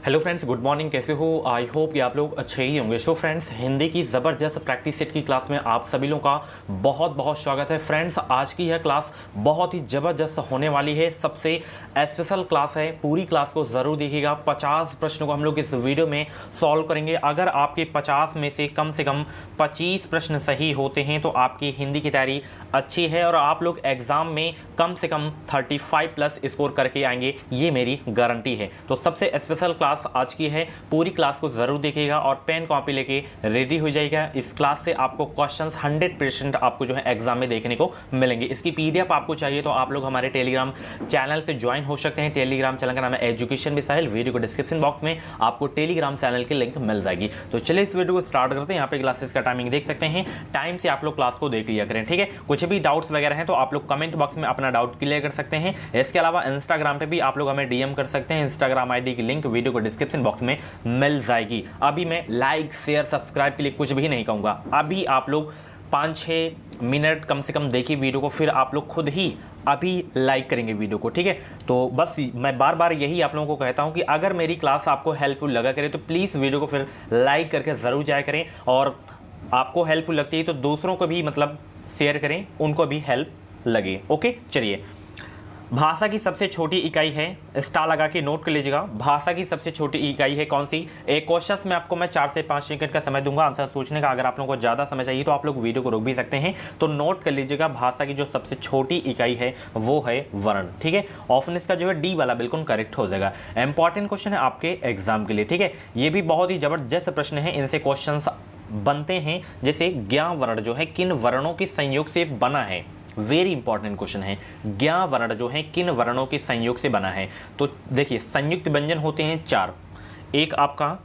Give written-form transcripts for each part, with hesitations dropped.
Hello friends, good morning. कैसे हो? I hope कि आप लोग अच्छे ही होंगे। सो फ्रेंड्स, हिंदी की ज़बरदस्त प्रैक्टिस सेट की क्लास में आप सभी लोगों का बहुत बहुत स्वागत है। फ्रेंड्स, आज की यह क्लास बहुत ही ज़बरदस्त होने वाली है, सबसे स्पेशल क्लास है। पूरी क्लास को ज़रूर देखिएगा। 50 प्रश्नों को हम लोग इस वीडियो में सॉल्व करेंगे। अगर आपके 50 में से कम 25 प्रश्न सही होते हैं तो आपकी हिंदी की तैयारी अच्छी है और आप लोग एग्ज़ाम में कम से कम 35 प्लस स्कोर करके आएंगे, ये मेरी गारंटी है। तो सबसे स्पेशल क्लास आज की है। पूरी क्लास को जरूर देखिएगा और पेन कॉपी लेके रेडी हो जाएगा। इस क्लास से आपको क्वेश्चंस 100% आपको जो है एग्जाम में देखने को मिलेंगे। इसकी पीडीएफ आपको चाहिए तो आप लोग हमारे टेलीग्राम चैनल से ज्वाइन हो सकते हैं। टेलीग्राम चैनल का नाम है एजुकेशन मिसाइल। वीडियो को डिस्क्रिप्शन बॉक्स में आपको टेलीग्राम चैनल की लिंक मिल जाएगी। तो चलिए इस वीडियो को स्टार्ट करते हैं। यहाँ पे क्लासेस का टाइमिंग देख सकते हैं। टाइम से आप लोग क्लास को देख लिया करें, ठीक है। कुछ भी डाउट्स वगैरह हैं तो आप लोग कमेंट बॉक्स में अपना डाउट क्लियर कर सकते हैं। इसके अलावा इंस्टाग्राम पे भी आप लोग हमें डीएम कर सकते हैं। इंस्टाग्राम आईडी की लिंक वीडियो को डिस्क्रिप्शन बॉक्स में मिल जाएगी। अभी मैं लाइक शेयर सब्सक्राइब के लिए कुछ भी नहीं कहूंगा। अभी आप लोग 5-6 मिनट कम से कम देखिए वीडियो को, फिर आप लोग खुद ही अभी लाइक करेंगे वीडियो को, ठीक है। तो बस मैं बार बार यही आप लोगों को कहता हूं कि अगर मेरी क्लास आपको हेल्पफुल लगा करे तो प्लीज़ वीडियो को फिर लाइक करके ज़रूर जाया करें। और आपको हेल्पफुल लगती है तो दूसरों को भी मतलब शेयर करें, उनको भी हेल्प लगे। ओके, चलिए। भाषा की सबसे छोटी इकाई है, स्टार लगा के नोट कर लीजिएगा। भाषा की सबसे छोटी इकाई है कौन सी? एक क्वेश्चन में आपको मैं 4 से 5 सेकंड का समय दूंगा आंसर सोचने का। अगर आप लोगों को ज़्यादा समय चाहिए तो आप लोग वीडियो को रोक भी सकते हैं। तो नोट कर लीजिएगा, भाषा की जो सबसे छोटी इकाई है वो है वर्ण, ठीक है। ऑप्शन इसका जो है डी वाला बिल्कुल करेक्ट हो जाएगा। इंपॉर्टेंट क्वेश्चन है आपके एग्जाम के लिए, ठीक है। ये भी बहुत ही जबरदस्त प्रश्न है, इनसे क्वेश्चन बनते हैं। जैसे ज्ञ वर्ण जो है किन वर्णों के संयोग से बना है? वेरी इंपॉर्टेंट क्वेश्चन है। ज्ञ वर्ण जो है किन वर्णों के संयोग से बना है? तो देखिए, संयुक्त व्यंजन होते हैं 4। एक आपका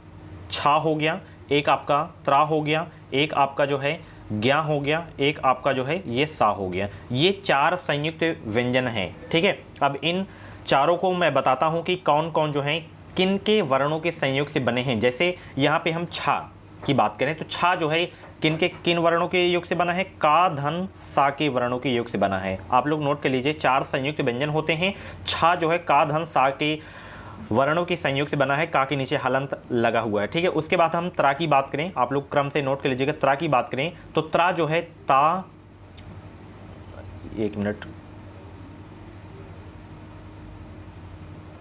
छा हो गया, एक आपका त्रा हो गया, एक आपका जो है ज्ञ हो गया, एक आपका जो है ये सा हो गया। ये 4 संयुक्त व्यंजन हैं, ठीक है। अब इन चारों को मैं बताता हूं कि कौन कौन जो है किन के वर्णों के संयोग से बने हैं। जैसे यहाँ पे हम छा की बात करें तो छा जो है किन वर्णों के योग से बना है? का धन सा के वर्णों के योग से बना है। आप लोग नोट कर लीजिए, 4 संयुक्त व्यंजन होते हैं। छा जो है का धन सा के वर्णों के संयोग से बना है। का के नीचे हलंत लगा हुआ है, ठीक है। उसके बाद हम त्रा की बात करें, आप लोग क्रम से नोट कर लीजिएगा। त्रा की बात करें तो त्रा जो है ता, एक मिनट,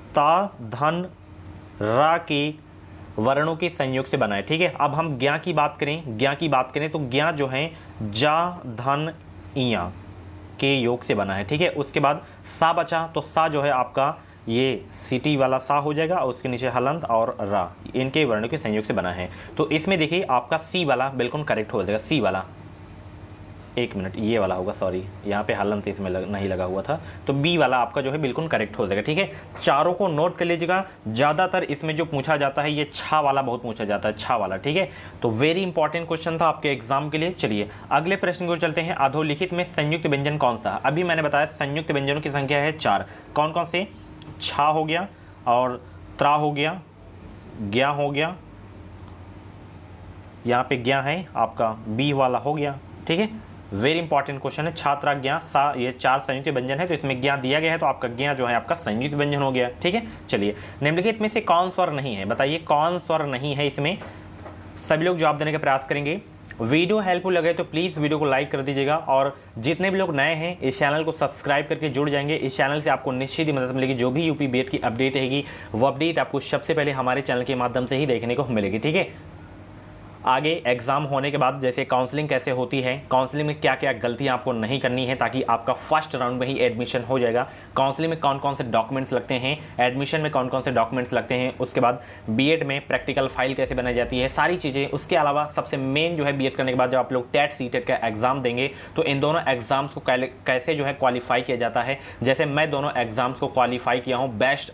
ता धन रा के वर्णों के संयोग से बना है, ठीक है। अब हम ज्ञ की बात करें, तो ज्ञ जो है जा धन इया के योग से बना है, ठीक है। उसके बाद सा बचा तो सा जो है आपका ये सिटी वाला सा हो जाएगा और उसके नीचे हलंत और रा, इनके वर्णों के संयोग से बना है। तो इसमें देखिए आपका सी वाला बिल्कुल करेक्ट हो जाएगा। सी वाला, एक मिनट, ये वाला होगा, सॉरी यहाँ पे हलंत इसमें नहीं लगा हुआ था। तो बी वाला आपका जो है बिल्कुल करेक्ट हो जाएगा, ठीक है। चारों को नोट कर लीजिएगा। ज़्यादातर इसमें जो पूछा जाता है ये छा वाला बहुत पूछा जाता है, छा वाला, ठीक है। तो वेरी इंपॉर्टेंट क्वेश्चन था आपके एग्जाम के लिए। चलिए अगले प्रश्न को चलते हैं। अधोलिखित में संयुक्त व्यंजन कौन सा? अभी मैंने बताया संयुक्त व्यंजनों की संख्या है 4। कौन कौन से? छा हो गया और त्रा हो गया, ज्ञ हो गया, यहाँ पे ज्ञ है आपका, बी वाला हो गया, ठीक है। वेरी इंपॉर्टेंट क्वेश्चन है। छात्रा ज्ञ सा, ये 4 संयुक्त व्यंजन है तो इसमें ज्ञ दिया गया है तो आपका ज्ञ जो है आपका संयुक्त व्यंजन हो गया, ठीक है। चलिए, निम्नलिखित में से कौन स्वर नहीं है? बताइए कौन स्वर नहीं है इसमें? सभी लोग जवाब देने का प्रयास करेंगे। वीडियो हेल्पफुल लगे तो प्लीज़ वीडियो को लाइक कर दीजिएगा और जितने भी लोग नए हैं इस चैनल को सब्सक्राइब करके जुड़ जाएंगे। इस चैनल से आपको निश्चित ही मदद मिलेगी। जो भी यूपी बीएड की अपडेट रहेगी वो अपडेट आपको सबसे पहले हमारे चैनल के माध्यम से ही देखने को मिलेगी, ठीक है। आगे एग्जाम होने के बाद जैसे काउंसलिंग कैसे होती है, काउंसलिंग में क्या क्या गलतियां आपको नहीं करनी है ताकि आपका फर्स्ट राउंड में ही एडमिशन हो जाएगा। काउंसलिंग में कौन कौन से डॉक्यूमेंट्स लगते हैं, एडमिशन में कौन कौन से डॉक्यूमेंट्स लगते हैं, उसके बाद बीएड में प्रैक्टिकल फाइल कैसे बनाई जाती है, सारी चीज़ें। उसके अलावा सबसे मेन जो है बीएड करने के बाद जब आप लोग टेट सीटेट का एग्जाम देंगे तो इन दोनों एग्जाम्स को कैसे जो है क्वालिफाई किया जाता है। जैसे मैं दोनों एग्जाम्स को क्वालिफाई किया हूँ बेस्ट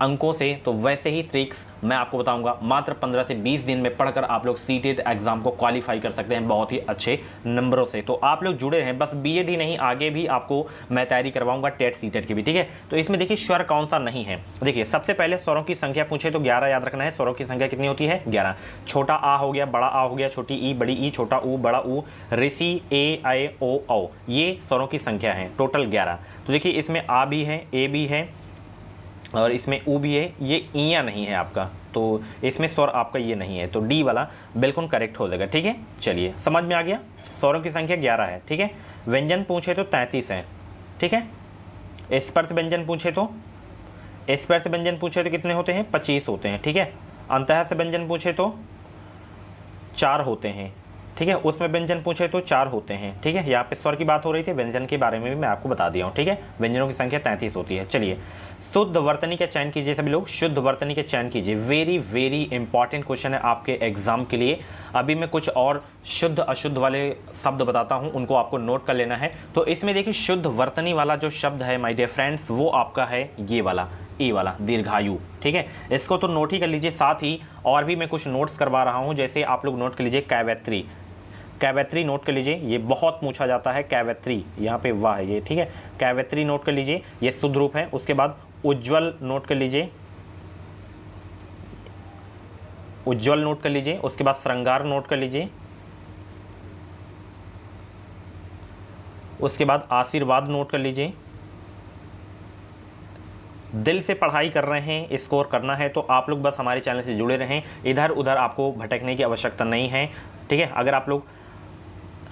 अंकों से, तो वैसे ही ट्रिक्स मैं आपको बताऊंगा। मात्र 15 से 20 दिन में पढ़कर आप लोग सीटेट एग्जाम को क्वालिफाई कर सकते हैं बहुत ही अच्छे नंबरों से। तो आप लोग जुड़े हैं, बस बीएड ही नहीं आगे भी आपको मैं तैयारी करवाऊंगा टेट सीटेट की भी, ठीक है। तो इसमें देखिए स्वर कौन सा नहीं है। देखिए सबसे पहले स्वरों की संख्या पूछे तो 11 याद रखना है। स्वरों की संख्या कितनी होती है? 11। छोटा आ हो गया, बड़ा आ हो गया, छोटी ई, बड़ी ई, छोटा ऊ, बड़ा ऊ, ऋषि, ए, ऐ, ओ, औ, ये स्वरों की संख्या है टोटल 11। तो देखिए इसमें आ भी है, ए भी है, और इसमें ऊ भी है, ये ईया नहीं है आपका, तो इसमें स्वर आपका ये नहीं है, तो डी वाला बिल्कुल करेक्ट हो जाएगा। ठीक है, चलिए समझ में आ गया। स्वरों की संख्या 11 है। ठीक है, व्यंजन पूछे तो 33 है। ठीक है, स्पर्श व्यंजन पूछे तो कितने होते हैं? 25 होते हैं। ठीक है, अंतः से व्यंजन पूछे तो 4 होते हैं। ठीक है, उसमें व्यंजन पूछे तो 4 होते हैं। ठीक है, यहाँ पे स्वर की बात हो रही थी, व्यंजन के बारे में भी मैं आपको बता दिया हूँ। ठीक है, व्यंजनों की संख्या 33 होती है। चलिए, शुद्ध वर्तनी का चयन कीजिए सभी लोग, शुद्ध वर्तनी का चयन कीजिए। वेरी वेरी इंपॉर्टेंट क्वेश्चन है आपके एग्जाम के लिए। अभी मैं कुछ और शुद्ध अशुद्ध वाले शब्द बताता हूं, उनको आपको नोट कर लेना है। तो इसमें देखिए, शुद्ध वर्तनी वाला जो शब्द है माय डियर फ्रेंड्स, वो आपका है ये वाला, ई वाला, दीर्घायु। ठीक है, इसको तो नोट ही कर लीजिए। साथ ही और भी मैं कुछ नोट्स करवा रहा हूं, जैसे आप लोग नोट कर लीजिए कैवैत्री, कैवैत्री नोट कर लीजिए, ये बहुत पूछा जाता है। कैवैत्री, यहाँ पे वाह है ये। ठीक है, कैवैत्री नोट कर लीजिए, ये शुद्ध रूप है। उसके बाद उज्ज्वल नोट कर लीजिए, उज्ज्वल नोट कर लीजिए। उसके बाद श्रृंगार नोट कर लीजिए। उसके बाद आशीर्वाद नोट कर लीजिए। दिल से पढ़ाई कर रहे हैं, स्कोर करना है, तो आप लोग बस हमारे चैनल से जुड़े रहें, इधर उधर आपको भटकने की आवश्यकता नहीं है। ठीक है, अगर आप लोग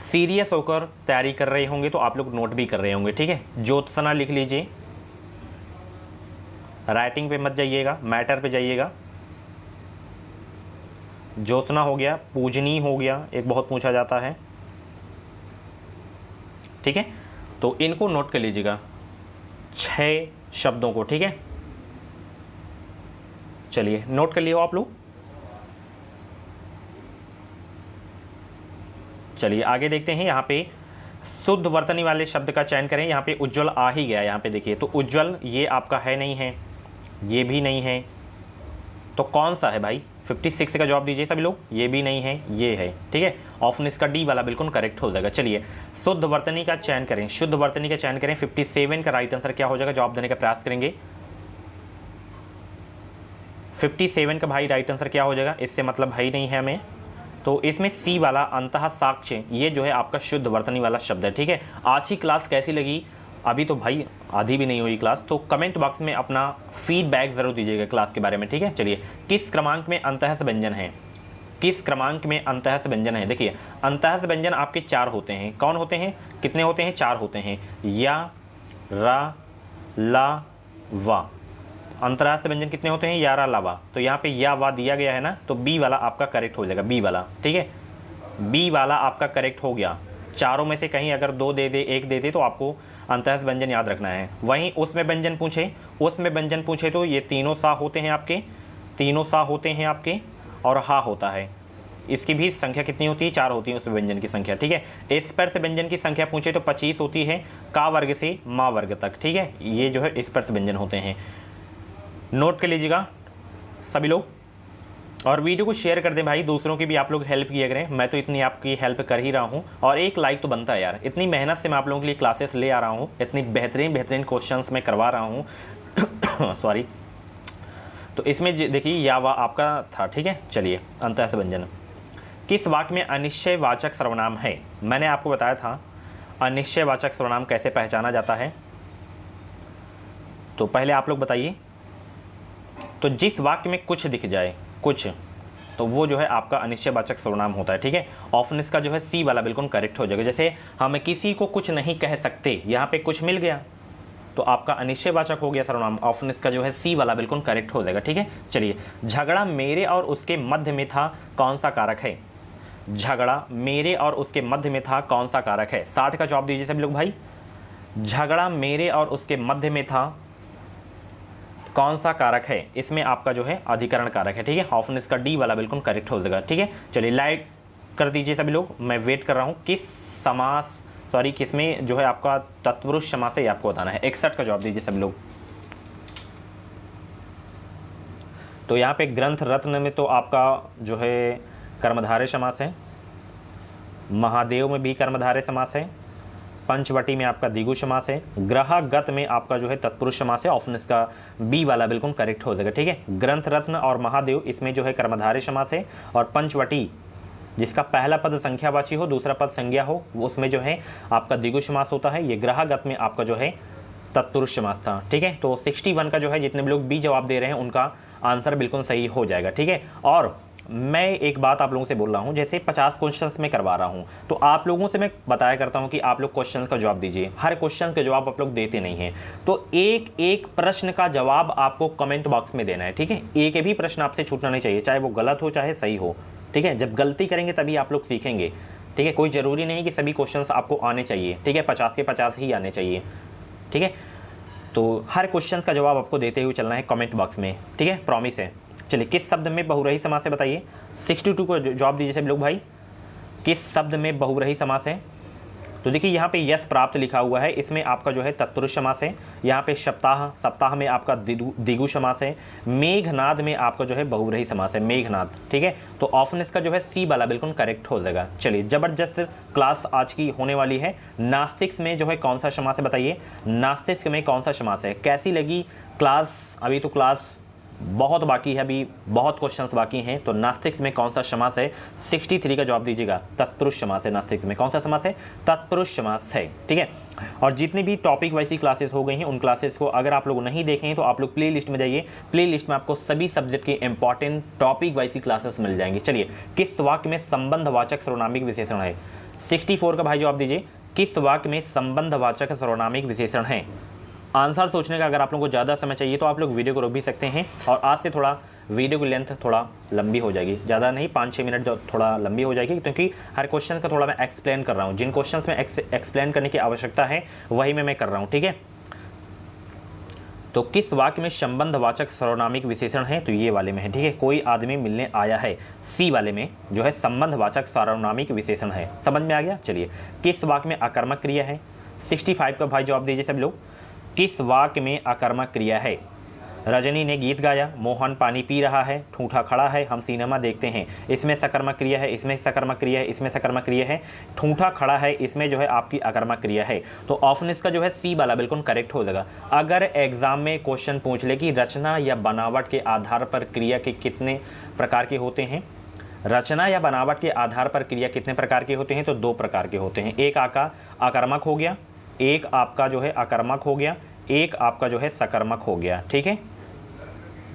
सीरियस होकर तैयारी कर रहे होंगे तो आप लोग नोट भी कर रहे होंगे। ठीक है, ज्योत्सना लिख लीजिए, राइटिंग पे मत जाइएगा, मैटर पे जाइएगा। ज्योत्सना हो गया, पूजनी हो गया, एक बहुत पूछा जाता है। ठीक है, तो इनको नोट कर लीजिएगा, 6 शब्दों को। ठीक है, चलिए नोट कर लियो आप लोग। चलिए आगे देखते हैं। यहाँ पे शुद्ध वर्तनी वाले शब्द का चयन करें। यहाँ पे उज्ज्वल आ ही गया, यहाँ पे देखिए, तो उज्ज्वल ये आपका है नहीं है, ये भी नहीं है, तो कौन सा है भाई? 56 का जवाब दीजिए सभी लोग। ये भी नहीं है, ये है। ठीक है, ऑप्शन इसका डी वाला बिल्कुल करेक्ट हो जाएगा। चलिए, शुद्ध वर्तनी का चयन करें, शुद्ध वर्तनी का चयन करें। 57 का राइट आंसर क्या हो जाएगा? जवाब देने का प्रयास करेंगे। 57 का भाई राइट आंसर क्या हो जाएगा? इससे मतलब है ही नहीं है हमें, तो इसमें सी वाला अंतः साक्ष्य, ये जो है आपका शुद्ध वर्तनी वाला शब्द है। ठीक है, आज की क्लास कैसी लगी? अभी तो भाई आधी भी नहीं हुई क्लास, तो कमेंट बॉक्स में अपना फीडबैक ज़रूर दीजिएगा क्लास के बारे में। ठीक है, चलिए, किस क्रमांक में अंतः से व्यंजन है? किस क्रमांक में अंतः से व्यंजन है? देखिए, अंतः से व्यंजन आपके 4 होते हैं। कौन होते हैं? कितने होते हैं? 4 होते हैं, या, रा, ला, वा। अंतरास से व्यंजन कितने होते हैं? या, रा, ला, वा। तो यहाँ पे या, वा दिया गया है ना, तो बी वाला आपका करेक्ट हो जाएगा, बी वाला। ठीक है, बी वाला आपका करेक्ट हो गया। चारों में से कहीं अगर 2 दे दे, 1 दे दे, तो आपको अंतः से व्यंजन याद रखना है। वहीं उसमें व्यंजन पूछे तो ये तीनों सा होते हैं आपके, तीनों सा होते हैं आपके, और हा होता है। इसकी भी संख्या कितनी होती है? 4 होती है उस व्यंजन की संख्या। ठीक है, स्पर्श व्यंजन की संख्या पूछे तो 25 होती है, का वर्ग से मा वर्ग तक। ठीक है, ये जो है स्पर्श व्यंजन होते हैं। नोट कर लीजिएगा सभी लोग, और वीडियो को शेयर कर दें भाई, दूसरों की भी आप लोग हेल्प किया करें। मैं तो इतनी आपकी हेल्प कर ही रहा हूँ, और एक लाइक तो बनता है यार। इतनी मेहनत से मैं आप लोगों के लिए क्लासेस ले आ रहा हूँ, इतनी बेहतरीन क्वेश्चंस मैं करवा रहा हूँ सॉरी। तो इसमें देखिए, या वा आपका था। ठीक है, चलिए, अंतः से व्यंजन किस वाक्य में अनिश्चयवाचक सर्वनाम है? मैंने आपको बताया था अनिश्चयवाचक सर्वनाम कैसे पहचाना जाता है, तो पहले आप लोग बताइए। तो जिस वाक्य में कुछ दिख जाए, कुछ, तो वो जो है आपका अनिश्चयवाचक सर्वनाम होता है। ठीक है, ऑप्शन इसका जो है सी वाला बिल्कुल करेक्ट हो जाएगा। जैसे हम किसी को कुछ नहीं कह सकते, यहाँ पे कुछ मिल गया, तो आपका अनिश्चयवाचक हो गया सर्वनाम। ऑप्शन इसका जो है सी वाला बिल्कुल करेक्ट हो जाएगा। ठीक है, चलिए, झगड़ा मेरे और उसके मध्य में था, कौन सा कारक है? झगड़ा मेरे और उसके मध्य में था, कौन सा कारक है? 60 का जवाब दीजिए सभी लोग भाई। झगड़ा मेरे और उसके मध्य में था, कौन सा कारक है? इसमें आपका जो है अधिकरण कारक है। ठीक है, ऑप्शन इसका डी वाला बिल्कुल करेक्ट हो जाएगा। ठीक है, चलिए लाइक कर दीजिए सभी लोग, मैं वेट कर रहा हूँ। किसमें जो है आपका तत्पुरुष समास है, आपको बताना है। 61 का जवाब दीजिए सभी लोग। तो यहाँ पे ग्रंथ रत्न में तो आपका जो है कर्मधारय समास है, महादेव में भी कर्मधारय समास है, पंचवटी में आपका द्विगु समास है, ग्रहगत में आपका जो है तत्पुरुष समास है। ऑप्शन इसका बी वाला बिल्कुल करेक्ट हो जाएगा। ठीक है, ग्रंथ रत्न और महादेव, इसमें जो है कर्मधारय समास है, और पंचवटी जिसका पहला पद संख्यावाची हो, दूसरा पद संज्ञा हो, उसमें जो है आपका द्विगु समास होता है। ये ग्रहगत में आपका जो है तत्पुरुष समास था। ठीक है, तो 61 का जो है जितने भी लोग बी जवाब दे रहे हैं उनका आंसर बिल्कुल सही हो जाएगा। ठीक है, और मैं एक बात आप लोगों से बोल रहा हूं, जैसे 50 क्वेश्चंस में करवा रहा हूं तो आप लोगों से मैं बताया करता हूं कि आप लोग क्वेश्चंस का जवाब दीजिए। हर क्वेश्चन का जवाब आप लोग देते नहीं हैं, तो एक एक प्रश्न का जवाब आपको कमेंट बॉक्स में देना है। ठीक है, एक भी प्रश्न आपसे छूटना नहीं चाहिए, चाहे वो गलत हो चाहे सही हो। ठीक है, जब गलती करेंगे तभी आप लोग सीखेंगे। ठीक है, कोई ज़रूरी नहीं कि सभी क्वेश्चंस आपको आने चाहिए। ठीक है, 50 के 50 ही आने चाहिए। ठीक है, तो हर क्वेश्चन का जवाब आपको देते हुए चलना है कमेंट बॉक्स में। ठीक है, प्रॉमिस है। चलिए, किस शब्द में बहुरही समास है बताइए। 62 को जवाब दीजिए सब लोग भाई, किस शब्द में बहुरही समास है। तो देखिए यहाँ पे यश प्राप्त लिखा हुआ है, इसमें आपका जो है तत्पुरुष समास है। यहाँ पे सप्ताह, सप्ताह में आपका द्विगु समास है। मेघनाद में आपका जो है बहुब्रीहि समास है, मेघनाद। ठीक है, तो ऑप्शन इसका जो है सी वाला बिल्कुल करेक्ट हो जाएगा। चलिए, जबरदस्त क्लास आज की होने वाली है। नास्तिक्स में जो है कौन सा समास है बताइए, नास्तिक्स में कौन सा समास है। कैसी लगी क्लास, अभी तो क्लास बहुत बाकी है, अभी बहुत क्वेश्चंस बाकी हैं। तो नास्तिक्स में कौन सा समास है, 63 का जवाब दीजिएगा। तत्पुरुष समास है। नास्तिक्स में कौन सा समास है, तत्पुरुष समास है। ठीक है, और जितनी भी टॉपिक वाइज क्लासेस हो गई हैं उन क्लासेस को अगर आप लोग नहीं देखें तो आप लोग प्ले लिस्ट में जाइए। प्ले लिस्ट में आपको सभी सब्जेक्ट के इंपॉर्टेंट टॉपिक वाइज क्लासेस मिल जाएंगे। चलिए, किस वाक्य में संबंधवाचक सर्वनामिक विशेषण है। 64 का भाई जवाब दीजिए, किस वाक्य में संबंधवाचक सर्वनामिक विशेषण है। आंसर सोचने का अगर आप लोगों को ज़्यादा समय चाहिए तो आप लोग वीडियो को रोक भी सकते हैं, और आज से थोड़ा वीडियो की लेंथ थोड़ा लंबी हो जाएगी, ज़्यादा नहीं, 5-6 मिनट जो थोड़ा लंबी हो जाएगी, क्योंकि हर क्वेश्चन का थोड़ा मैं एक्सप्लेन कर रहा हूँ। जिन क्वेश्चन में एक्सप्लेन करने की आवश्यकता है वही मैं कर रहा हूँ। ठीक है, तो किस वाक्य में संबंधवाचक सर्वनामिक विशेषण है, तो ये वाले में है। ठीक है, कोई आदमी मिलने आया है, सी वाले में जो है संबंधवाचक सर्वनामिक विशेषण है। समझ में आ गया। चलिए, किस वाक्य में आकर्मक क्रिया है। 65 का भाई जवाब दीजिए सब लोग, किस वाक्य में आकर्मक क्रिया है। रजनी ने गीत गाया, मोहन पानी पी रहा है, ठूठा खड़ा है, हम सिनेमा देखते हैं। इसमें सकर्मक क्रिया है, इसमें सकर्मक क्रिया है, इसमें सकर्मक क्रिया है। ठूठा खड़ा है, इसमें जो है आपकी आकर्मक क्रिया है। तो ऑप्शन इसका जो है सी वाला बिल्कुल करेक्ट हो जाएगा। अगर एग्जाम में क्वेश्चन पूछ ले कि रचना या बनावट के आधार पर क्रिया के कितने प्रकार के होते हैं, रचना या बनावट के आधार पर क्रिया कितने प्रकार के होते हैं, तो 2 प्रकार के होते हैं। एक आपका आकर्मक हो गया, एक आपका जो है आकर्मक हो गया, एक आपका जो है सकर्मक हो गया। ठीक है,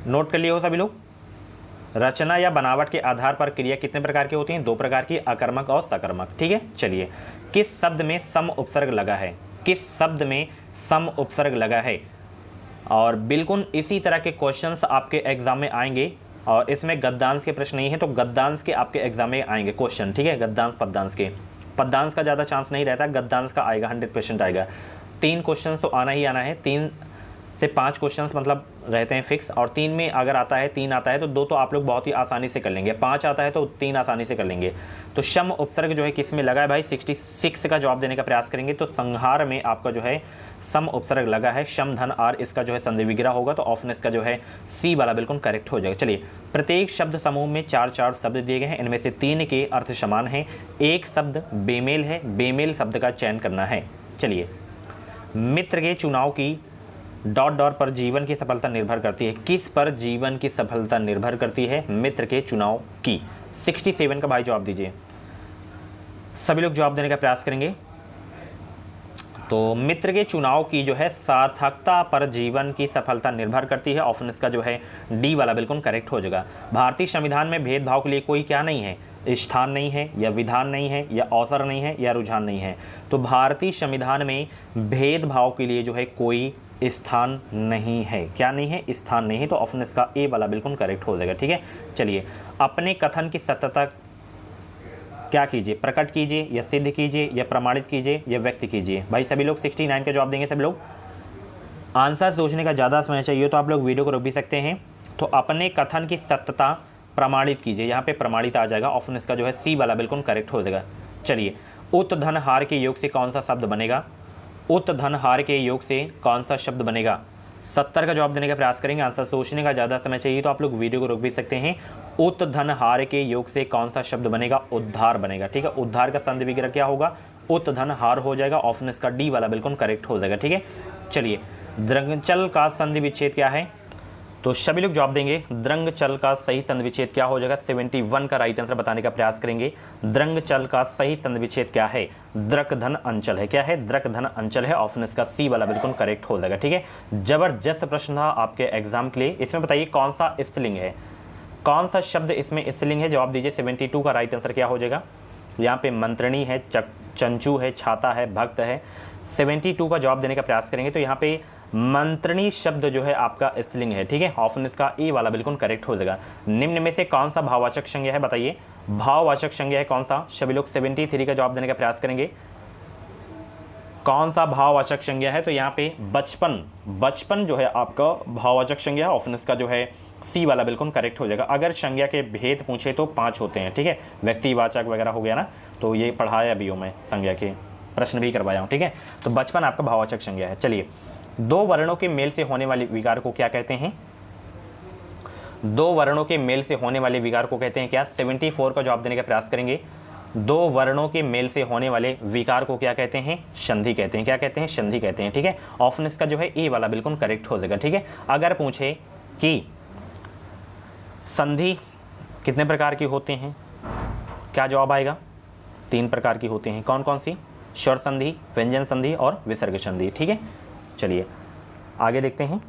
नोट कर लिए हो सभी लोग। रचना या बनावट के आधार पर क्रिया कितने प्रकार की होती हैं, 2 प्रकार की, आकर्मक और सकर्मक। ठीक है, चलिए, किस शब्द में सम उपसर्ग लगा है, किस शब्द में सम उपसर्ग लगा है। और बिल्कुल इसी तरह के क्वेश्चंस आपके एग्जाम में आएंगे, और इसमें गद्यांश के प्रश्न नहीं है, तो गद्यांश के आपके एग्जाम में आएंगे क्वेश्चन। ठीक है, गद्यांश पद्यांश के, पद्यांश का ज़्यादा चांस नहीं रहता, गद्यांश का आएगा, 100% आएगा। 3 क्वेश्चन तो आना ही आना है, 3 से 5 क्वेश्चंस मतलब रहते हैं फिक्स, और 3 में अगर आता है, 3 आता है तो 2 तो आप लोग बहुत ही आसानी से कर लेंगे, 5 आता है तो 3 आसानी से कर लेंगे। तो सम उपसर्ग जो है किस में लगा है भाई, 66 का जवाब देने का प्रयास करेंगे। तो संहार में आपका जो है सम उपसर्ग लगा है, शम धन आर, इसका जो है संधि विग्रह होगा, तो ऑप्शन इसका जो है सी वाला बिल्कुल करेक्ट हो जाएगा। चलिए, प्रत्येक शब्द समूह में 4-4 शब्द दिए गए हैं, इनमें से 3 के अर्थ समान हैं, एक शब्द बेमेल है, बेमेल शब्द का चयन करना है। चलिए, मित्र के चुनाव की ... पर जीवन की सफलता निर्भर करती है, किस पर जीवन की सफलता निर्भर करती है, मित्र के चुनाव की। 67 का भाई जवाब दीजिए, सभी लोग जवाब देने का प्रयास करेंगे। तो मित्र के चुनाव की जो है सार्थकता पर जीवन की सफलता निर्भर करती है, ऑप्शन इसका जो है डी वाला बिल्कुल करेक्ट हो जाएगा। भारतीय संविधान में भेदभाव के लिए कोई क्या नहीं है, स्थान नहीं है, या विधान नहीं है, या अवसर नहीं है, या रुझान नहीं है। तो भारतीय संविधान में भेदभाव के लिए जो है कोई स्थान नहीं है, क्या नहीं है, स्थान नहीं है, तो ऑप्शन इसका ए वाला बिल्कुल करेक्ट हो जाएगा। ठीक है, चलिए, अपने कथन की सत्यता क्या कीजिए, प्रकट कीजिए, या सिद्ध कीजिए, या प्रमाणित कीजिए, या व्यक्त कीजिए। भाई सभी लोग 69 का जवाब देंगे सभी लोग। आंसर सोचने का ज़्यादा समय चाहिए तो आप लोग वीडियो को रोक भी सकते हैं। तो अपने कथन की सत्यता प्रमाणित कीजिए, यहाँ पे प्रमाणित आ जाएगा, ऑप्शन इसका जो है सी वाला बिल्कुल करेक्ट हो जाएगा। चलिए, उत धन हार के योग से कौन सा शब्द बनेगा, उत धन हार के योग से कौन सा शब्द बनेगा। 70 का जवाब देने का प्रयास करेंगे। आंसर सोचने का ज़्यादा समय चाहिए तो आप लोग वीडियो को रोक भी सकते हैं। उत धन हार के योग से कौन सा शब्द बनेगा, उद्धार बनेगा। ठीक है, उद्धार का संधि विग्रह क्या होगा, उत धन हार हो जाएगा, ऑप्शन इसका डी वाला बिल्कुल करेक्ट हो जाएगा। ठीक है, चलिए, द्रंचल का संधि विच्छेद क्या है, तो सभी लोग जवाब देंगे। द्रंग चल का सही संधि विच्छेद क्या हो जाएगा? 71 का राइट आंसर बताने का प्रयास करेंगे। द्रंग चल का सही संधि विच्छेद क्या है? द्रक धन अंचल है। क्या है? द्रक धन अंचल है। ऑप्शन इसका सी वाला बिल्कुल करेक्ट हो जाएगा। ठीक है, जबरदस्त प्रश्न था आपके एग्जाम के लिए। इसमें बताइए कौन सा स्त्रीलिंग है, कौन सा शब्द इसमें स्त्रीलिंग है? जवाब दीजिए। 72 का राइट आंसर क्या हो जाएगा? यहाँ पे मंत्रिणी है, चंचू है, छाता है, भक्त है। 72 का जवाब देने का प्रयास करेंगे तो यहाँ पे मंत्रिणी शब्द जो है आपका स्त्रीलिंग है। ठीक है, ऑप्शन इसका ए वाला बिल्कुल करेक्ट हो जाएगा। निम्न में से कौन सा भाववाचक संज्ञा है? बताइए, भाववाचक संज्ञा है कौन सा? सभी लोग 73 का जवाब देने का प्रयास करेंगे। कौन सा भाववाचक संज्ञा है? तो यहाँ पे बचपन, बचपन जो है आपका भाववाचक संज्ञा है। ऑप्शन इसका जो है सी वाला बिल्कुल करेक्ट हो जाएगा। अगर संज्ञा के भेद पूछे तो 5 होते हैं। ठीक है, व्यक्तिवाचक वगैरह हो गया ना, तो ये पढ़ाया भी हूँ मैं, संज्ञा के प्रश्न भी करवाया हूँ। ठीक है, तो बचपन आपका भाववाचक संज्ञा है। चलिए, दो वर्णों के मेल से होने वाले विकार को क्या कहते हैं? दो वर्णों के मेल से होने वाले विकार को कहते हैं क्या? 74 का जवाब देने का प्रयास करेंगे। दो वर्णों के मेल से होने वाले विकार को क्या कहते हैं? संधि कहते हैं। क्या कहते हैं? संधि कहते हैं। ठीक है, ऑप्शन इसका जो है ए वाला बिल्कुल करेक्ट हो जाएगा। ठीक है, अगर पूछे कि संधि कितने प्रकार की होते हैं, क्या जवाब आएगा? 3 प्रकार की होती हैं। कौन कौन सी? स्वर संधि, व्यंजन संधि और विसर्ग संधि। ठीक है, चलिए आगे देखते हैं।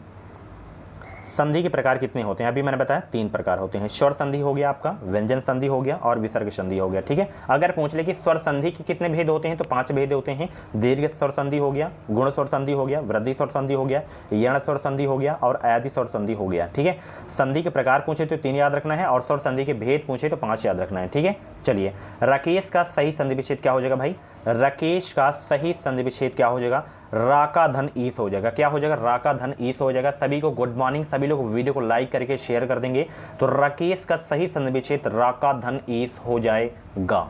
संधि के प्रकार कितने होते हैं? अभी मैंने बताया 3 प्रकार होते हैं। स्वर संधि हो गया आपका, व्यंजन संधि हो गया और विसर्ग संधि हो गया। ठीक है, अगर पूछ ले कि स्वर संधि के कितने भेद होते हैं तो 5 भेद होते हैं। दीर्घ स्वर संधि हो गया, गुण स्वर संधि हो गया, वृद्धि स्वर संधि हो गया, यण स्वर संधि हो गया और आदि स्वर संधि हो गया। ठीक है, संधि के प्रकार पूछे तो 3 याद रखना है और स्वर संधि के भेद पूछे तो 5 याद रखना है। ठीक है, चलिए, राकेश का सही संधि विच्छेद क्या हो जाएगा भाई? राकेश का सही संधि विच्छेद क्या हो जाएगा? राका धन ईस हो जाएगा। क्या हो जाएगा? राका धन ईस हो जाएगा। सभी को गुड मॉर्निंग, सभी लोग वीडियो को लाइक करके शेयर कर देंगे। तो राकेश का सही संधि विच्छेद राका धन ईस हो जाएगा।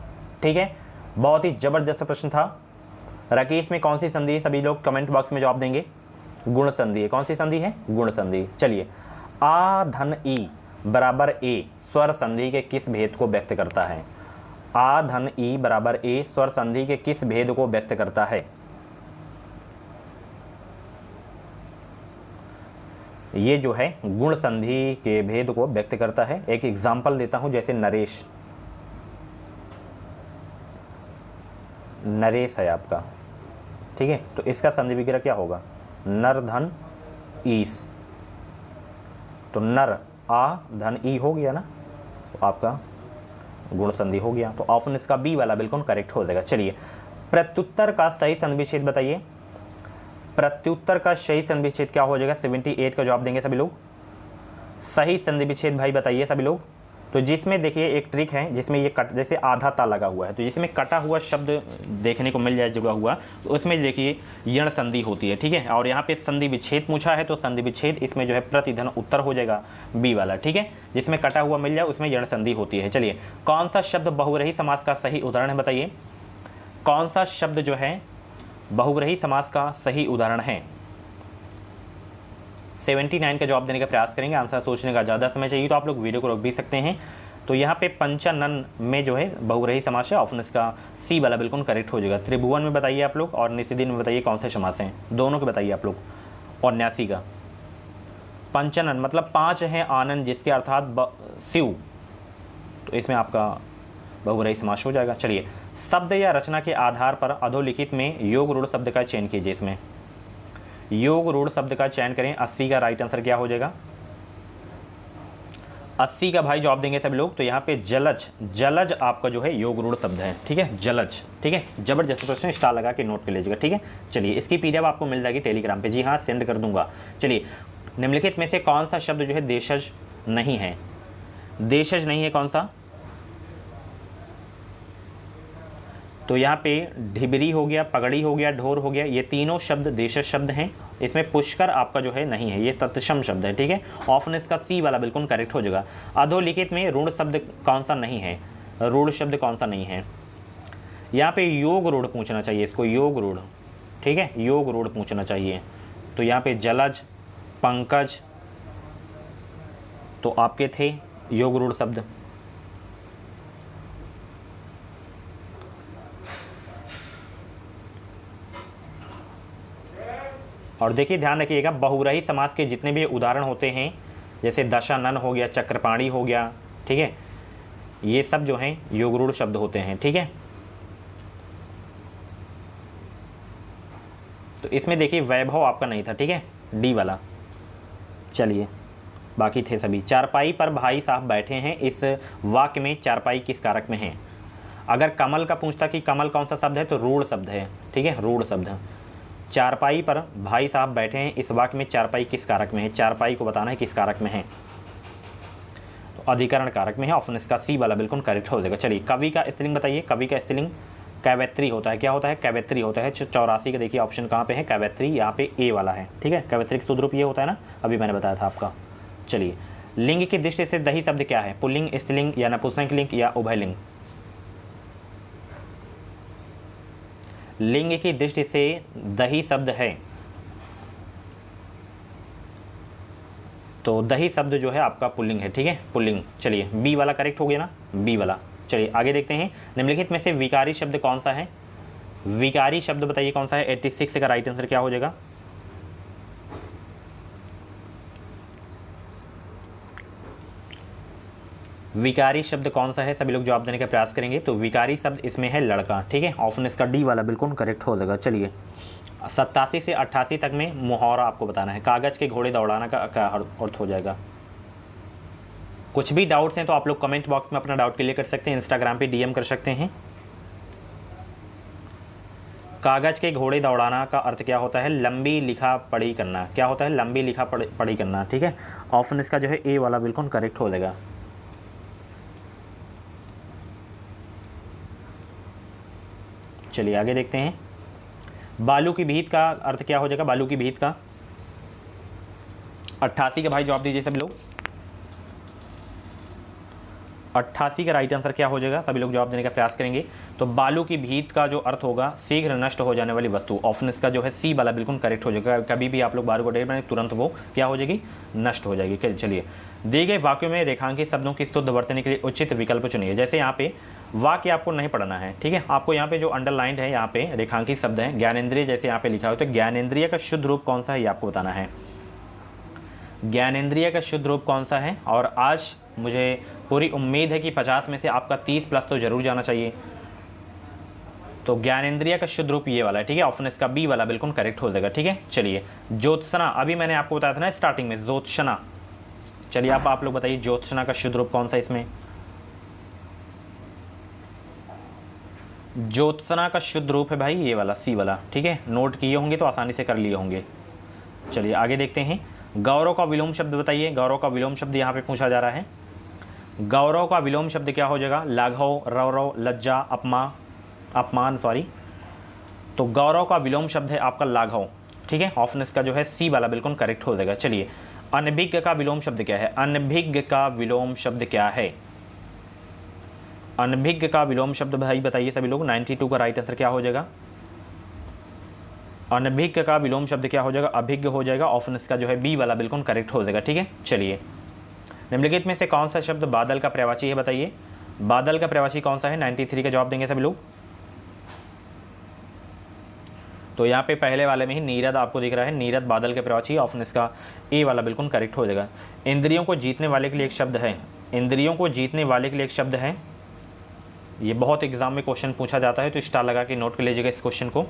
ठीक है, बहुत ही जबरदस्त प्रश्न था। राकेश में कौन सी संधि है? सभी लोग कमेंट बॉक्स में जवाब देंगे। गुण संधि है। कौन सी संधि है? गुण संधि। चलिए, आ धन ई बराबर ए स्वर संधि के किस भेद को व्यक्त करता है? आ धन ई बराबर ए स्वर संधि के किस भेद को व्यक्त करता है? ये जो है गुण संधि के भेद को व्यक्त करता है। एक एग्जाम्पल देता हूं, जैसे नरेश, नरेश है आपका। ठीक है, तो इसका संधि विग्रह क्या होगा? नर धन ईस। तो नर आ धन ई हो गया ना, तो आपका गुण संधि हो गया। तो ऑप्शन इसका बी वाला बिल्कुल करेक्ट हो जाएगा। चलिए, प्रत्युत्तर का सही संधि विच्छेद बताइए। प्रत्युत्तर का सही संधि विच्छेद क्या हो जाएगा? 78 का जवाब देंगे सभी लोग। सही संधि विच्छेद भाई बताइए सभी लोग। तो जिसमें देखिए एक ट्रिक है, जिसमें ये कट, जैसे आधा ता लगा हुआ है, तो जिसमें कटा हुआ शब्द देखने को मिल जाए जुड़ा हुआ, तो उसमें देखिए यण संधि होती है। ठीक है, और यहाँ पे संधि विच्छेद पूछा है तो संधि विच्छेद इसमें जो है प्रतिधन उत्तर हो जाएगा बी वाला। ठीक है, जिसमें कटा हुआ मिल जाए उसमें यण संधि होती है। चलिए, कौन सा शब्द बहुव्रीहि समास का सही उदाहरण है? बताइए, कौन सा शब्द जो है बहुव्रीहि समास का सही उदाहरण है? 79 का जवाब देने का प्रयास करेंगे। आंसर सोचने का ज़्यादा समय चाहिए तो आप लोग वीडियो को रोक भी सकते हैं। तो यहाँ पे पंचानन में जो है बहुव्रीहि समास है। ऑप्शन इसका सी वाला बिल्कुल करेक्ट हो जाएगा। त्रिभुवन में बताइए आप लोग और निषिदिन में बताइए कौन से समास हैं, दोनों के बताइए आप लोग। और न्यासी का पंचानन मतलब 5 है आनंद जिसके अर्थात शिव, तो इसमें आपका बहुव्रीहि समास हो जाएगा। चलिए, शब्द या रचना के आधार पर अधोलिखित में योग रूढ़ शब्द का चयन कीजिए। इसमें योग रूढ़ शब्द का चयन करें। 80 का राइट आंसर क्या हो जाएगा? 80 का भाई जवाब देंगे सभी लोग। तो यहाँ पे जलज, जलज आपका जो है योग रूढ़ शब्द है। ठीक है, जलज। ठीक है, जबरदस्त क्वेश्चन, स्टार लगा के नोट कर लीजिएगा। ठीक है, चलिए, इसकी पीडीएफ आपको मिल जाएगी टेलीग्राम पे। जी हाँ, सेंड कर दूंगा। चलिए, निम्नलिखित में से कौन सा शब्द जो है देशज नहीं है? देशज नहीं है कौन सा? तो यहाँ पे ढिबरी हो गया, पगड़ी हो गया, ढोर हो गया, ये तीनों शब्द देशज शब्द हैं। इसमें पुष्कर आपका जो है नहीं है, ये तत्सम शब्द है। ठीक है, ऑप्शन इसका सी वाला बिल्कुल करेक्ट हो जाएगा। अधोलिखित में रूढ़ शब्द कौन सा नहीं है? रूढ़ शब्द कौन सा नहीं है? यहाँ पे योग रूढ़ पूछना चाहिए इसको, योग रूढ़। ठीक है, योग रूढ़ पूछना चाहिए। तो यहाँ पे जलज, पंकज तो आपके थे योग रूढ़ शब्द। और देखिए ध्यान रखिएगा, बहुव्रीहि समास के जितने भी उदाहरण होते हैं जैसे दशानन हो गया, चक्रपाणी हो गया, ठीक है, ये सब जो हैं युगरूढ़ शब्द होते हैं, ठीक है। तो इसमें देखिए वैभव आपका नहीं था, ठीक है, डी वाला। चलिए बाकी थे सभी। चारपाई पर भाई साहब बैठे हैं, इस वाक्य में चारपाई किस कारक में है? अगर कमल का पूछता कि कमल कौन सा शब्द है तो रूढ़ शब्द है, ठीक है, रूढ़ शब्द। चारपाई पर भाई साहब बैठे हैं, इस वाक्य में चारपाई किस कारक में है? चारपाई को बताना है किस कारक में है, तो अधिकरण कारक में है। ऑप्शन इसका सी वाला बिल्कुल करेक्ट हो जाएगा। चलिए कवि का स्त्रीलिंग बताइए। कवि का स्त्रीलिंग कैवेत्री होता है। क्या होता है? कैवेत्री होता है। 84 का देखिए ऑप्शन कहाँ पे है? कैवेत्री, यहाँ पे ए वाला है, ठीक है। कैवेत्री का शुद्ध रूप ये होता है ना, अभी मैंने बताया था आपका। चलिए लिंग की दृष्टि से दही शब्द क्या है? पुल्लिंग, स्त्रीलिंग या नपुंसकलिंग या उभयलिंग? लिंग की दृष्टि से दही शब्द है तो दही शब्द जो है आपका पुल्लिंग है, ठीक है, पुल्लिंग। चलिए बी वाला करेक्ट हो गया ना, बी वाला। चलिए आगे देखते हैं। निम्नलिखित में से विकारी शब्द कौन सा है? विकारी शब्द बताइए कौन सा है? 86 का राइट आंसर क्या हो जाएगा? विकारी शब्द कौन सा है? सभी लोग जवाब देने का प्रयास करेंगे। तो विकारी शब्द इसमें है लड़का, ठीक है। ऑप्शन इसका डी वाला बिल्कुल करेक्ट हो जाएगा। चलिए 87 से 88 तक में मुहावरा आपको बताना है। कागज के घोड़े दौड़ाना का क्या अर्थ हो जाएगा? कुछ भी डाउट्स हैं तो आप लोग कमेंट बॉक्स में अपना डाउट क्लियर कर सकते हैं, इंस्टाग्राम पे डीएम कर सकते हैं। कागज के घोड़े दौड़ाना का अर्थ क्या होता है? लंबी लिखा पढ़ी करना। क्या होता है? लंबी लिखा पढ़ी करना, ठीक है। ऑप्शन इसका जो है ए वाला बिल्कुल करेक्ट हो जाएगा। चलिए आगे देखते हैं। बालू की भीत का अर्थ क्या हो जाएगा? बालू की भीत का 88 का भाई जवाब दीजिए सभी लोग। 88 का राइट आंसर क्या हो जाएगा? सभी लोग जवाब देने का प्रयास करेंगे। तो बालू की भीत का जो अर्थ होगा शीघ्र नष्ट हो जाने वाली वस्तु। ऑप्शन इसका जो है सी वाला बिल्कुल करेक्ट हो जाएगा। कभी भी आप लोग बालू को ढेर बनाए तुरंत वो क्या हो जाएगी? नष्ट हो जाएगी। चलिए दिए गए वाक्यों में रेखांकित शब्दों की शुद्ध वर्तनी के लिए उचित विकल्प चुनिए। जैसे यहाँ पे वाक्य आपको नहीं पढ़ना है, ठीक है। आपको यहाँ पे जो अंडरलाइंड है, यहाँ पे रेखांकित शब्द है ज्ञानेंद्रिय, जैसे यहाँ पे लिखा हो, तो ज्ञानेंद्रिय का शुद्ध रूप कौन सा है ये आपको बताना है। ज्ञानेंद्रिय का शुद्ध रूप कौन सा है? और आज मुझे पूरी उम्मीद है कि 50 में से आपका 30 प्लस तो जरूर जाना चाहिए। तो ज्ञानेंद्रिय का शुद्ध रूप ये वाला है, ठीक है। ऑप्शन इसका बी वाला बिल्कुल करेक्ट हो जाएगा, ठीक है। चलिए ज्योत्सना, अभी मैंने आपको बताया था ना स्टार्टिंग में, ज्योत्सना। चलिए आप लोग बताइए ज्योत्सना का शुद्ध रूप कौन सा इसमें? ज्योत्सना का शुद्ध रूप है भाई ये वाला, सी वाला, ठीक है। नोट किए होंगे तो आसानी से कर लिए होंगे। चलिए आगे देखते हैं। गौरव का विलोम शब्द बताइए। गौरव का विलोम शब्द यहाँ पे पूछा जा रहा है। गौरव का विलोम शब्द क्या हो जाएगा? लाघव, रौरव, लज्जा, अपमान, सॉरी। तो गौरव का विलोम शब्द है आपका लाघव, ठीक है। ऑप्शन इसका जो है सी वाला बिल्कुल करेक्ट हो जाएगा। चलिए अनभिज्ञ का विलोम शब्द क्या है? अनभिज्ञ का विलोम शब्द क्या है? अनभिज्ञ का विलोम शब्द भाई बताइए सभी लोग। 92 का राइट आंसर क्या हो जाएगा? अनभिज्ञ का विलोम शब्द क्या हो जाएगा? अभिज्ञ हो जाएगा। ऑप्शन इसका जो है बी वाला बिल्कुल करेक्ट हो जाएगा, ठीक है। चलिए निम्नलिखित में से कौन सा शब्द बादल का प्रवाची है बताइए। बादल का प्रवाची कौन सा है? 93 का जवाब देंगे सभी लोग। तो यहाँ पे पहले वाले में ही नीरद आपको दिख रहा है, नीरद बादल के प्रवाची। ऑप्शन इसका ए वाला बिल्कुल करेक्ट हो जाएगा। इंद्रियों को जीतने वाले के लिए एक शब्द है। इंद्रियों को जीतने वाले के लिए एक शब्द है। ये बहुत एग्जाम में क्वेश्चन पूछा जाता है, तो स्टार लगा के नोट कर लीजिएगा इस क्वेश्चन को।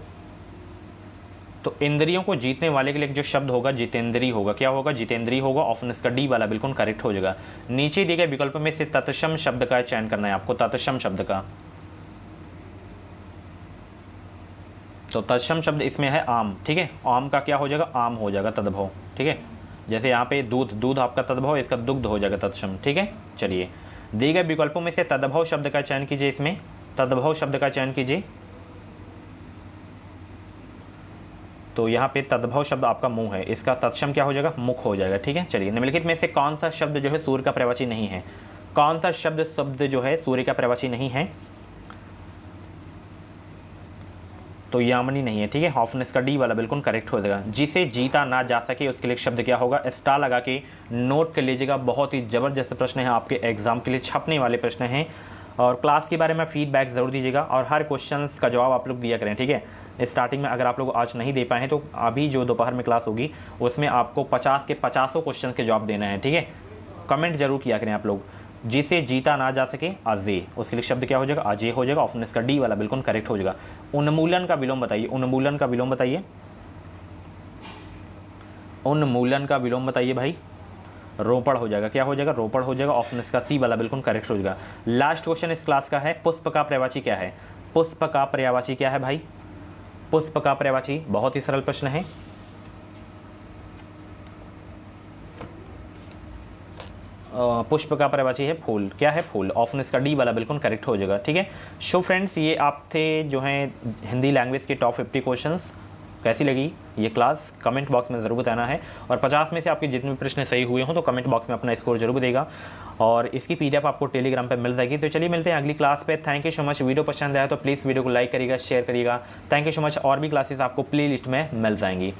तो इंद्रियों को जीतने वाले के लिए जो शब्द होगा जितेंद्री होगा। क्या होगा? जितेंद्री होगा। ऑप्शन इसका डी वाला बिल्कुल करेक्ट हो जाएगा। नीचे दिए गए विकल्प में से तत्सम शब्द का चयन करना है आपको। तत्सम शब्द का, तो तत्सम शब्द इसमें है आम, ठीक है। आम का क्या हो जाएगा? आम हो जाएगा, तद्भव, ठीक है। जैसे यहाँ पे दूध, दूध आपका तद्भव, इसका दुग्ध हो जाएगा तत्सम, ठीक है। चलिए दिए गए विकल्पों में से तद्भव शब्द का चयन कीजिए। इसमें तद्भव शब्द का चयन कीजिए। तो यहाँ पे तद्भव शब्द आपका मुंह है, इसका तत्सम क्या हो जाएगा? मुख हो जाएगा, ठीक है। चलिए निम्नलिखित में से कौन सा शब्द जो है सूर्य का प्रवाची नहीं है? कौन सा शब्द जो है सूर्य का प्रवाची नहीं है? तो यामिनी नहीं है, ठीक है। ऑप्शन इसका डी वाला बिल्कुल करेक्ट हो जाएगा। जिसे जीता ना जा सके उसके लिए शब्द क्या होगा? स्टार लगा के नोट कर लीजिएगा। बहुत ही ज़बरदस्त प्रश्न है, आपके एग्जाम के लिए छपने वाले प्रश्न हैं। और क्लास के बारे में फीडबैक ज़रूर दीजिएगा और हर क्वेश्चन का जवाब आप लोग दिया करें, ठीक है। स्टार्टिंग में अगर आप लोग आज नहीं दे पाए हैं तो अभी जो दोपहर में क्लास होगी उसमें आपको 50 के 50 क्वेश्चन के जवाब देना है, ठीक है। कमेंट जरूर किया करें आप लोग। जिसे जीता ना जा सके अजय, उसके लिए शब्द क्या हो जाएगा? अजय हो जाएगा। ऑप्शन इसका डी वाला बिल्कुल करेक्ट हो जाएगा। उन्मूलन का विलोम बताइए, उन्मूलन का विलोम बताइए, उन्मूलन का विलोम बताइए भाई। रोपड़ हो जाएगा। क्या हो जाएगा? रोपड़ हो जाएगा। ऑप्शन इसका सी वाला बिल्कुल करेक्ट हो जाएगा। लास्ट क्वेश्चन इस क्लास का है, पुष्प का पर्यायवाची क्या है? पुष्प का पर्यायवाची क्या है भाई? पुष्प का पर्यायवाची बहुत ही सरल प्रश्न है। पुष्प का पर्यायवाची है फूल। क्या है? फूल। ऑप्शन इसका डी वाला बिल्कुल करेक्ट हो जाएगा। ठीक है। सो फ्रेंड्स, ये आप थे जो हैं हिंदी लैंग्वेज के टॉप 50 क्वेश्चंस। कैसी लगी ये क्लास? कमेंट बॉक्स में ज़रूर बताना है। और 50 में से आपके जितने भी प्रश्न सही हुए हों तो कमेंट बॉक्स में अपना स्कोर जरूर देगा। और इसकी PDF आपको टेलीग्राम पे मिल जाएगी। तो चलिए मिलते हैं अगली क्लास पे। Thank you so much. Video पसंद आया तो प्लीज़ वीडियो को लाइक करिएगा, शेयर करिएगा। Thank you so much. और भी क्लासेस आपको प्ले लिस्ट में मिल जाएंगी।